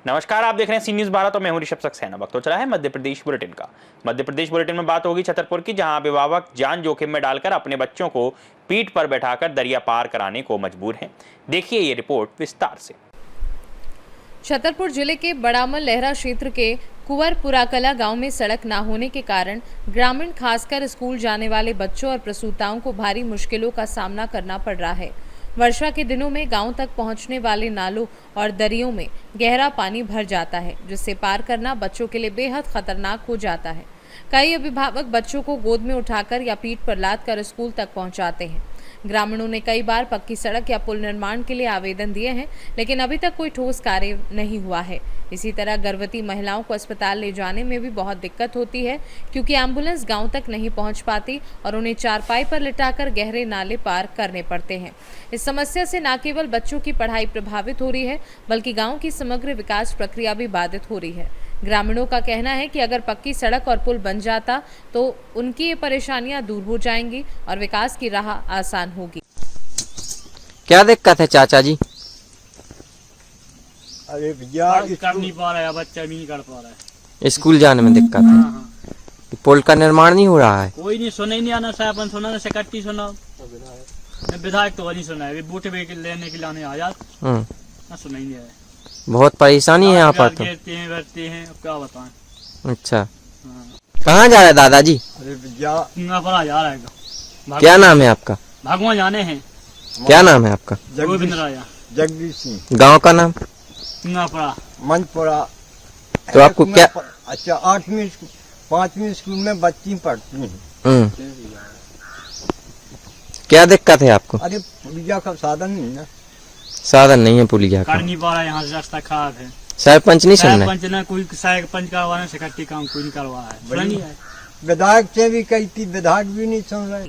नमस्कार, आप देख रहे हैं सी न्यूज़ भारत और मैं हूं ऋषभ सक्सेना। वक्त तो चला है मध्य प्रदेश बुलेटिन का। मध्य प्रदेश बुलेटिन में बात होगी छतरपुर की, जहां अभिभावक जान जोखिम में डालकर अपने बच्चों को पीठ पर बैठाकर दरिया पार कराने को मजबूर हैं। देखिए ये रिपोर्ट विस्तार से। छतरपुर जिले के बड़ामल लहरा क्षेत्र के कुंवरपुराकला गांव में सड़क न होने के कारण ग्रामीण खासकर स्कूल जाने वाले बच्चों और प्रसूताओं को भारी मुश्किलों का सामना करना पड़ रहा है। वर्षा के दिनों में गांव तक पहुंचने वाले नालों और दरियों में गहरा पानी भर जाता है, जिससे पार करना बच्चों के लिए बेहद खतरनाक हो जाता है। कई अभिभावक बच्चों को गोद में उठाकर या पीठ पर लाद कर स्कूल तक पहुंचाते हैं। ग्रामीणों ने कई बार पक्की सड़क या पुल निर्माण के लिए आवेदन दिए हैं, लेकिन अभी तक कोई ठोस कार्य नहीं हुआ है। इसी तरह गर्भवती महिलाओं को अस्पताल ले जाने में भी बहुत दिक्कत होती है, क्योंकि एम्बुलेंस गांव तक नहीं पहुंच पाती और उन्हें चारपाई पर लिटाकर गहरे नाले पार करने पड़ते हैं। इस समस्या से न केवल बच्चों की पढ़ाई प्रभावित हो रही है, बल्कि गाँव की समग्र विकास प्रक्रिया भी बाधित हो रही है। ग्रामीणों का कहना है कि अगर पक्की सड़क और पुल बन जाता तो उनकी ये परेशानियां दूर हो जाएंगी और विकास की राह आसान होगी। क्या दिक्कत है चाचा जी? अरे भैया कर नहीं पा रहा है, बच्चा भी नहीं कर पा रहा है। स्कूल जाने में दिक्कत है। पुल का निर्माण नहीं हो रहा है। कोई नहीं सुना ही नहीं आना साहब, अपन सुना सेक्रेटरी सुना, विधायक तो नहीं सुना है। बूटे लेने के लिए आने आजाद ना सुना ही नहीं है। बहुत परेशानी है यहाँ पर तो। बैठते हैं, अब क्या बताएं। अच्छा, कहाँ जा रहे हैं दादाजी? अरे भैया पर जा रहा है। क्या नाम है आपका? भगवान जाने हैं। क्या नाम है आपका? गोविंद राजा। जगदीश सिंह। गांव का नाम? मंचपुरा। तो आपको क्या? अच्छा, 8वीं 5वीं स्कूल में बच्ची पढ़ती हैं। क्या दिक्कत है आपको? अरे पुलिया का साधन नहीं ना। साधन नहीं है पुलिया का। कर नहीं पा रहा है, यहाँ से रास्ता खराब है। सरपंच नहीं सुन रहे? सरपंच ना कोई सरपंच करवाने सेक्रेटरी काम कोई नहीं करवा है। विधायक से भी कही थी, विधायक भी नहीं सुन रहे।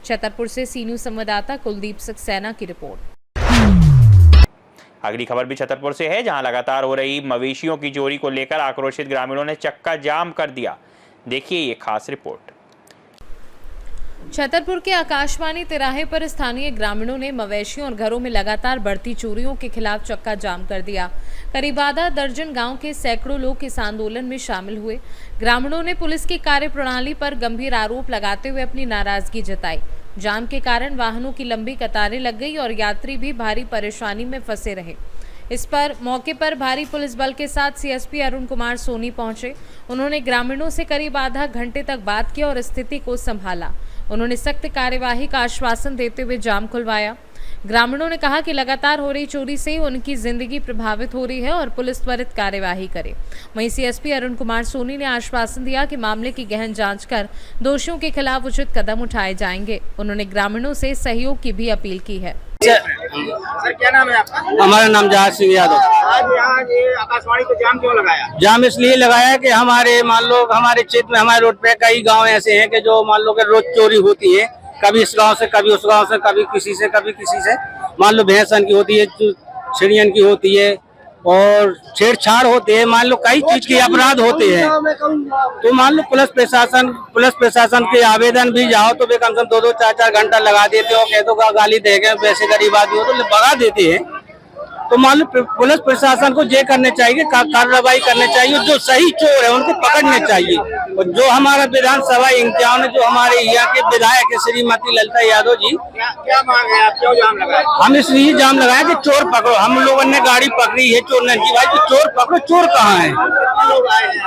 छतरपुर से सी न्यूज़ संवाददाता कुलदीप सक्सेना की रिपोर्ट। अगली खबर भी छतरपुर से है, जहां लगातार हो रही मवेशियों की चोरी को लेकर आक्रोशित ग्रामीणों ने चक्का जाम कर दिया। देखिए ये खास रिपोर्ट। छतरपुर के आकाशवाणी तिराहे पर स्थानीय ग्रामीणों ने मवेशियों और घरों में लगातार बढ़ती चोरियों के खिलाफ चक्का जाम कर दिया। करीब आधा दर्जन गांव के सैकड़ों लोग इस आंदोलन में शामिल हुए। ग्रामीणों ने पुलिस की कार्यप्रणाली पर गंभीर आरोप लगाते हुए अपनी नाराजगी जताई। जाम के कारण वाहनों की लंबी कतारें लग गई और यात्री भी भारी परेशानी में फंसे रहे। इस पर मौके पर भारी पुलिस बल के साथ सीएसपी अरुण कुमार सोनी पहुंचे। उन्होंने ग्रामीणों से करीब आधा घंटे तक बात की और स्थिति को संभाला। उन्होंने सख्त कार्यवाही का आश्वासन देते हुए जाम खुलवाया। ग्रामीणों ने कहा कि लगातार हो रही चोरी से उनकी जिंदगी प्रभावित हो रही है और पुलिस त्वरित कार्यवाही करे। वहीं सीएसपी अरुण कुमार सोनी ने आश्वासन दिया कि मामले की गहन जांच कर दोषियों के खिलाफ उचित कदम उठाए जाएंगे। उन्होंने ग्रामीणों से सहयोग की भी अपील की है। सर, क्या नाम है आपका? हमारा नाम जहाज सिंह यादव। आज यहाँ ये आकाशवाणी को जाम क्यों लगाया? जाम इसलिए लगाया कि हमारे मान लो हमारे क्षेत्र में हमारे रोड पे कई गांव ऐसे हैं कि जो मान लो कि रोज चोरी होती है। कभी इस गांव से, कभी उस गांव से, कभी किसी से, कभी किसी से। मान लो भैंसन की होती है, चिड़ियन की होती है और छेड़छाड़ होती है। मान लो कई चीज के अपराध होते हैं। तो मान लो पुलिस प्रशासन के आवेदन भी जाओ तो वे कम से कम 2-2, 4-4 घंटा लगा देते हो। कह दो गाली देंगे, वैसे गरीब आदमी हो तो भगा देते हैं। तो मान लो पुलिस प्रशासन को ये करने चाहिए, कार्रवाई करने चाहिए। जो सही चोर है उनको पकड़ने चाहिए। और जो हमारा विधानसभा इंतजाम में जो हमारे यहाँ के विधायक है श्रीमती ललिता यादव जी, क्या मांग है आप? क्यों जाम लगाए? हम इसलिए जाम लगाए कि चोर पकड़ो। हम लोगों ने गाड़ी पकड़ी है चोर ने की भाई, तो चोर पकड़ो। चोर कहाँ है?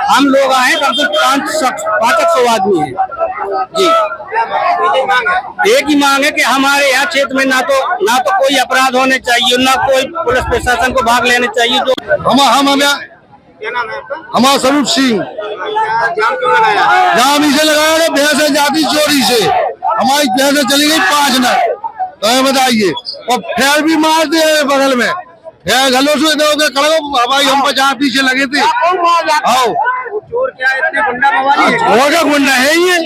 हम लोग आए कम से कम 500 आदमी है जी। एक ही मांग है कि हमारे यहाँ क्षेत्र में ना तो कोई अपराध होने चाहिए, ना कोई पुलिस प्रशासन को भाग लेने चाहिए। जो क्या नाम है आपका? हमारा स्वरूप सिंह। जाम क्यों लगाया? जाम इसे लगाया भैंसें जाती चोरी से। हमारी भैंसें चली गई 5 नर। तो बताइए, और फेर भी मार दिए बगल में। घलों से भाई हम 50 पीछे लगे थे। आओ चोर क्या इतने गुंडा मवाली है? गुंडा है ये।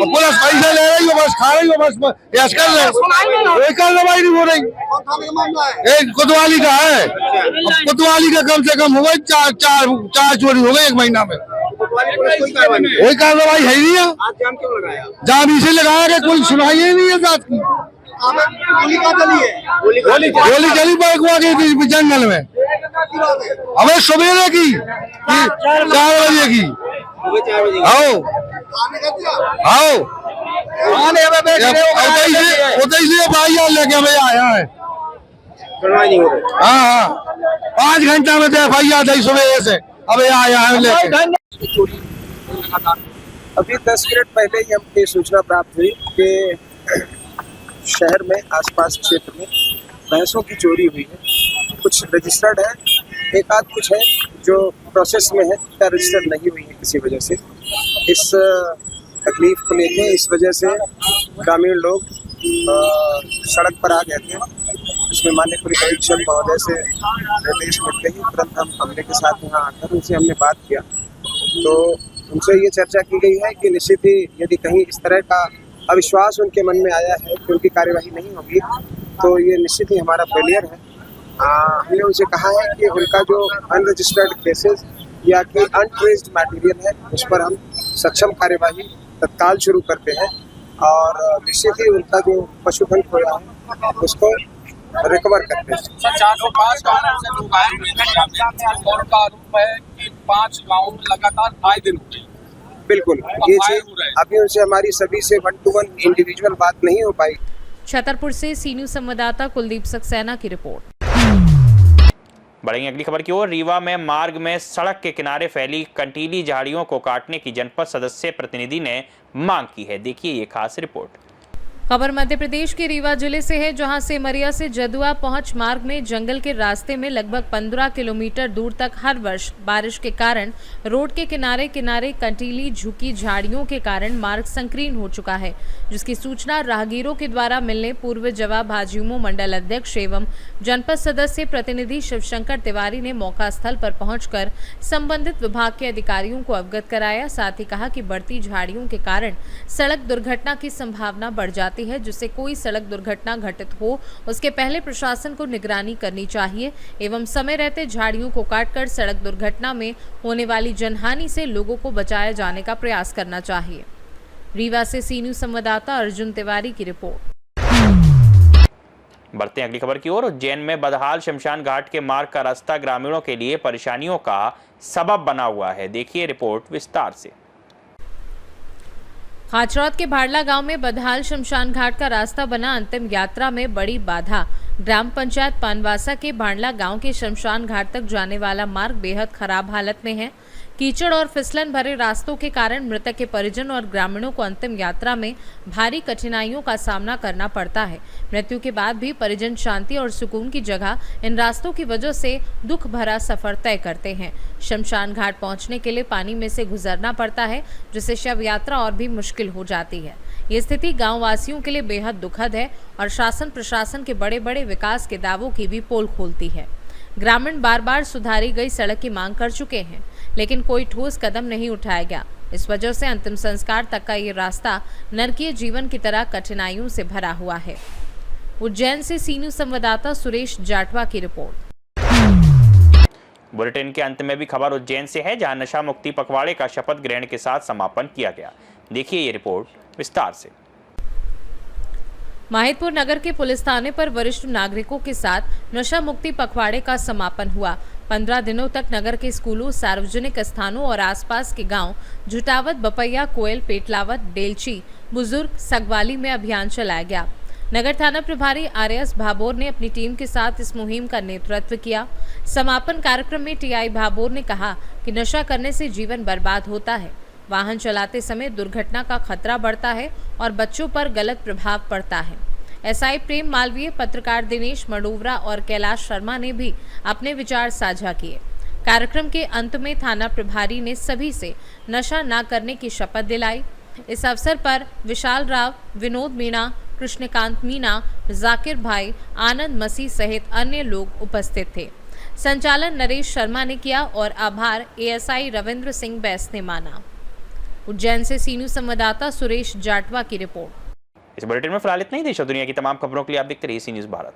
पुलिस पैसे ले रही हो, बस खा रही हो, बस यश कर रहे। कोई कार्रवाई नहीं हो रही। एक कोतवाली का है। कोतवाली का कम से कम हो गई 4 चोरी हो गई 1 महीना में। कोई कार्रवाई है ही नहीं है। आज जाम क्यों लगाया? जाम इसे लगाया कि कोई सुनाई ही नहीं है बात की। गोली चली है? गोली चली बैकुआ की जंगल में। अबे सवेरे की 4 बजे की। सुबह 4 बजे आओ आओ उधर से भाई यार लेके हमें आया है। सुनवाई नहीं हो रही। हाँ 5 घंटा में तो FIR दी सुबह से अबे आया है लेके। चोरी लगातार। अभी 10 मिनट पहले ही हमको सूचना प्राप्त हुई कि शहर में आसपास क्षेत्र में भैंसों की चोरी हुई है। कुछ रजिस्टर्ड है, एक आध कुछ है जो प्रोसेस में है, क्या रजिस्टर्ड नहीं हुई है किसी वजह से। इस तकलीफ को लेके इस वजह से ग्रामीण लोग सड़क पर आ गए थे। इसमें माननीय पुलिस अधीक्षक महोदय से निर्देश मिलते ही तुरंत हम हमले के साथ यहाँ आकर उनसे हमने बात किया। तो उनसे ये चर्चा की गई है कि निश्चित ही यदि कहीं इस तरह का अविश्वास उनके मन में आया है कि उनकी कार्यवाही नहीं होगी तो ये निश्चित ही हमारा फेलियर है। हमने उनसे कहा है कि उनका जो अनरजिस्टर्ड केसेस या कि अनट्रेस्ड मटेरियल है उस पर हम सक्षम कार्यवाही तत्काल शुरू करते हैं और निश्चित ही उनका जो पशुधन खोया है उसको रिकवर करते हैं। 405 गाँवों से लोग आए हुए हैं और उनका आरोप है कि 5 गाँवों में लगातार आए दिन हो गए। बिल्कुल, ये चीज अभी उनसे हमारी सभी से 1-to-1 इंडिविजुअल बात नहीं हो पाई। छतरपुर से सी न्यूज संवाददाता कुलदीप सक्सेना की रिपोर्ट। बढ़ेंगे अगली खबर की ओर। रीवा में मार्ग में सड़क के किनारे फैली कंटीली झाड़ियों को काटने की जनपद सदस्य प्रतिनिधि ने मांग की है। देखिए ये खास रिपोर्ट। खबर मध्य प्रदेश के रीवा जिले से है, जहां सेमरिया से जदुआ पहुंच मार्ग में जंगल के रास्ते में लगभग 15 किलोमीटर दूर तक हर वर्ष बारिश के कारण रोड के किनारे किनारे कंटीली झुकी झाड़ियों के कारण मार्ग संकीर्ण हो चुका है, जिसकी सूचना राहगीरों के द्वारा मिलने पूर्व जवा भाजयुमो मंडल अध्यक्ष एवं जनपद सदस्य प्रतिनिधि शिवशंकर तिवारी ने मौका स्थल पर पहुंचकर संबंधित विभाग के अधिकारियों को अवगत कराया। साथ ही कहा कि बढ़ती झाड़ियों के कारण सड़क दुर्घटना की संभावना बढ़ जाती है, जिससे कोई सड़क दुर्घटना घटित हो उसके पहले प्रशासन को निगरानी करनी चाहिए एवं समय रहते झाड़ियों को काटकर सड़क दुर्घटना में होने वाली जनहानि से लोगों को बचाया जाने का प्रयास करना चाहिए। रीवा से सी न्यूज संवाददाता अर्जुन तिवारी की रिपोर्ट। बढ़ते हैं अगली खबर की ओर। उज्जैन में बदहाल शमशान घाट के मार्ग का रास्ता ग्रामीणों के लिए परेशानियों का सबब बना हुआ है। देखिए रिपोर्ट विस्तार से। खाचरौद के भाड़ला गांव में बदहाल शमशान घाट का रास्ता बना अंतिम यात्रा में बड़ी बाधा। ग्राम पंचायत पानवासा के भाड़ला गांव के शमशान घाट तक जाने वाला मार्ग बेहद खराब हालत में है। कीचड़ और फिसलन भरे रास्तों के कारण मृतक के परिजन और ग्रामीणों को अंतिम यात्रा में भारी कठिनाइयों का सामना करना पड़ता है। मृत्यु के बाद भी परिजन शांति और सुकून की जगह इन रास्तों की वजह से दुख भरा सफर तय करते हैं। शमशान घाट पहुंचने के लिए पानी में से गुजरना पड़ता है, जिससे शव यात्रा और भी मुश्किल हो जाती है। ये स्थिति गाँव वासियों के लिए बेहद दुखद है और शासन प्रशासन के बड़े बड़े विकास के दावों की भी पोल खोलती है। ग्रामीण बार बार सुधारी गई सड़क की मांग कर चुके हैं, लेकिन कोई ठोस कदम नहीं उठाया गया। इस वजह से अंतिम संस्कार तक का ये रास्ता नरकीय जीवन की तरह कठिनाइयों से भरा हुआ है। उज्जैन से सी न्यूज संवाददाता सुरेश जाटवा की रिपोर्ट। बुलेटिन के अंत में भी खबर उज्जैन से है, जहां नशा मुक्ति पखवाड़े का शपथ ग्रहण के साथ समापन किया गया। देखिए ये रिपोर्ट विस्तार से। माहितपुर नगर के पुलिस थाने पर वरिष्ठ नागरिकों के साथ नशा मुक्ति पखवाड़े का समापन हुआ। 15 दिनों तक नगर के स्कूलों, सार्वजनिक स्थानों और आसपास के गांव झुटावत, बपैया, कोयल, पेटलावत, डेलची, बुजुर्ग, सगवाली में अभियान चलाया गया। नगर थाना प्रभारी आरएस भाबोर ने अपनी टीम के साथ इस मुहिम का नेतृत्व किया। समापन कार्यक्रम में टीआई भाबोर ने कहा कि नशा करने से जीवन बर्बाद होता है, वाहन चलाते समय दुर्घटना का खतरा बढ़ता है और बच्चों पर गलत प्रभाव पड़ता है। एसआई प्रेम मालवीय, पत्रकार दिनेश मडोवरा और कैलाश शर्मा ने भी अपने विचार साझा किए। कार्यक्रम के अंत में थाना प्रभारी ने सभी से नशा न करने की शपथ दिलाई। इस अवसर पर विशाल राव, विनोद मीणा, कृष्णकांत मीणा, जाकिर भाई, आनंद मसीह सहित अन्य लोग उपस्थित थे। संचालन नरेश शर्मा ने किया और आभार एएसआई रविंद्र सिंह बैस ने माना। उज्जैन से सी न्यूज संवाददाता सुरेश जाटवा की रिपोर्ट। इस बुलेटिन में फिलहाल इतना ही। देश और दुनिया की तमाम खबरों के लिए आप देखते रहिए सी न्यूज भारत।